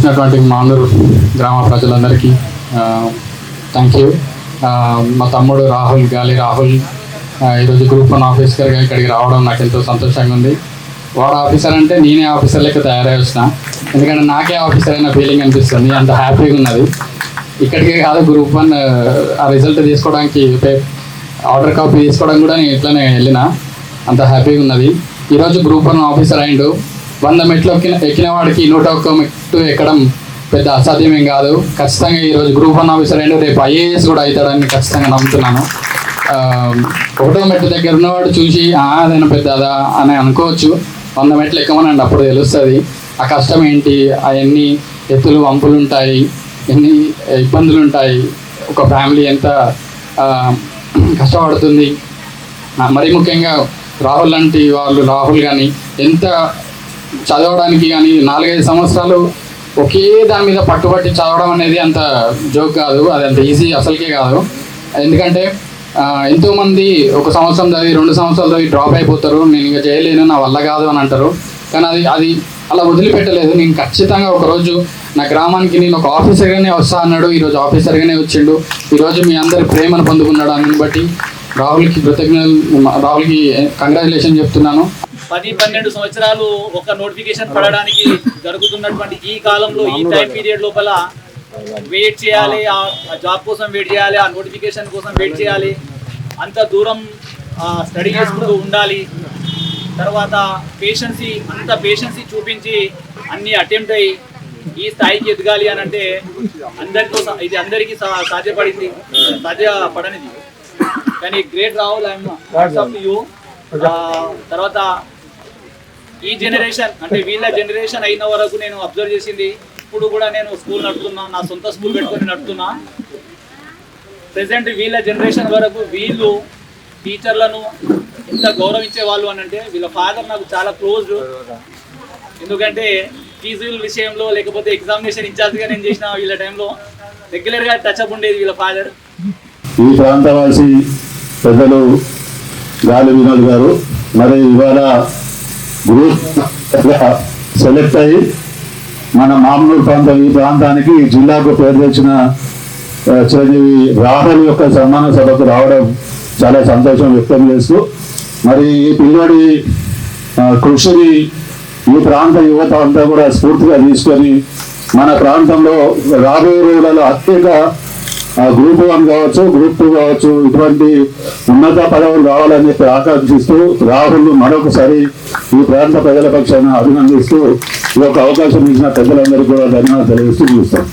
వచ్చినటువంటి మాందూరు గ్రామ ప్రజలందరికీ థ్యాంక్ యూ. మా తమ్ముడు గాలి రాహుల్ ఈరోజు గ్రూప్ 1 ఆఫీసర్గా ఇక్కడికి రావడం నాకు ఎంతో సంతోషంగా ఉంది. వాడు ఆఫీసర్ అంటే నేనే ఆఫీసర్ లెక్క తయారై వచ్చిన, ఎందుకంటే నాకే ఆఫీసర్ అయిన ఫీలింగ్ అనిపిస్తుంది. అంత హ్యాపీగా ఉన్నది. ఇక్కడికే కాదు, గ్రూప్ 1 ఆ రిజల్ట్ తీసుకోవడానికి ఆర్డర్ కాపీ తీసుకోవడం కూడా నేను ఇట్లనే వెళ్ళిన. అంత హ్యాపీగా ఉన్నది. ఈరోజు గ్రూప్ 1 ఆఫీసర్ అయిండు. 100 మెట్లు ఎక్కిన వాడికి 101 మెట్టు ఎక్కడం పెద్ద అసాధ్యమేం కాదు. ఖచ్చితంగా ఈరోజు గ్రూప్ 1 ఆఫీసర్ అయిండు, రేపు IAS కూడా అవుతాడని ఖచ్చితంగా నమ్ముతున్నాను. 1వ మెట్టు దగ్గర ఉన్నవాడు చూసి అదైనా పెద్దదా అని అనుకోవచ్చు. 100 మెట్లు ఎక్కమనండి, అప్పుడు తెలుస్తుంది ఆ కష్టం ఏంటి, ఎన్ని ఎత్తులు వంపులు ఉంటాయి, ఎన్ని ఇబ్బందులు ఉంటాయి, ఒక ఫ్యామిలీ ఎంత కష్టపడుతుంది. మరీ ముఖ్యంగా రాహుల్ కానీ ఎంత చదవడానికి కానీ 4-5 సంవత్సరాలు ఒకే దాని మీద పట్టుబట్టి చదవడం అనేది అంత జోక్ కాదు, అది అంత ఈజీ అసలుకే కాదు. ఎందుకంటే ఎంతోమంది 1 సంవత్సరం చదివి 2 సంవత్సరాలు చదివి డ్రాప్ అయిపోతారు. నేను ఇంకా చేయలేను, నా వల్ల కాదు అని అంటారు. కానీ అది అలా వదిలిపెట్టలేదు. నేను ఖచ్చితంగా ఒకరోజు నా గ్రామానికి నేను ఒక ఆఫీసర్గానే వస్తా అన్నాడు. ఈరోజు ఆఫీసర్గానే వచ్చిండు. ఈరోజు మీ అందరి ప్రేమను పొందుకున్నాడు. అందుని బట్టి రాహుల్కి కంగ్రాచులేషన్ చెప్తున్నాను. 10-12 సంవత్సరాలు ఒక నోటిఫికేషన్ పడడానికి జరుగుతున్నటువంటి ఈ కాలంలో, ఈ టైం పీరియడ్ లోపల వెయిట్ చేయాలి, ఆ జాబ్ కోసం వెయిట్ చేయాలి, ఆ నోటిఫికేషన్ కోసం వెయిట్ చేయాలి, అంత దూరం స్టడీ చేసుకుంటూ ఉండాలి. తర్వాత పేషెన్సీ చూపించి అన్ని అటెంప్ట్ అయ్యి ఈ స్థాయికి ఎదగాలి అని అంటే ఇది అందరికీ సాధ్యపడనిది. కానీ great Rahul, I'm hats off to you. తర్వాత ఈ జనరేషన్ అంటే వీళ్ళ జనరేషన్ అయిన వరకు నేను అబ్జర్వ్ చేసింది, ఇప్పుడు కూడా నేను స్కూల్ నడుపుతున్నా, నా సొంత స్కూల్ పెట్టుకొని నడుపుతున్నా. ప్రెసెంట్ వీళ్ళ జనరేషన్ వరకు వీళ్ళు టీచర్లను ఎంత గౌరవించే వాళ్ళు అని అంటే, వీళ్ళ ఫాదర్ నాకు చాలా క్లోజ్. ఎందుకంటే ఫీజుల విషయంలో లేకపోతే ఎగ్జామినేషన్ ఇన్ఛార్జ్గా నేను చేసిన వీళ్ళ టైంలో రెగ్యులర్గా టచ్అప్ ఉండేది వీళ్ళ ఫాదర్. ఈ ప్రాంతవాసి పెద్దలు గాలి వినోద్ గారు మరి ఇవాళ గ్రూప్ సెలెక్ట్ అయ్యి మన మామూలు ప్రాంతం, ఈ ప్రాంతానికి జిల్లాకు పేరు తెచ్చిన చిరంజీవి రాహుల్ యొక్క సన్మాన సభకు రావడం చాలా సంతోషం వ్యక్తం చేస్తూ, మరి ఈ పిల్లడి కృషిని ఈ ప్రాంత యువత అంతా కూడా స్ఫూర్తిగా తీసుకొని మన ప్రాంతంలో రాబోయే రోజులలో అత్యధిక గ్రూప్ 1 కావచ్చు, గ్రూప్ 2 కావచ్చు, ఇటువంటి ఉన్నత పదవులు రావాలని చెప్పి ఆకాంక్షిస్తూ రాహుల్ మరొకసారి ఈ ప్రాంత ప్రజల పక్షాన అభినందిస్తూ ఈ యొక్క అవకాశం ఇచ్చిన పెద్దలందరికీ కూడా ధన్యవాదాలు తెలియజేస్తూ చూస్తాం.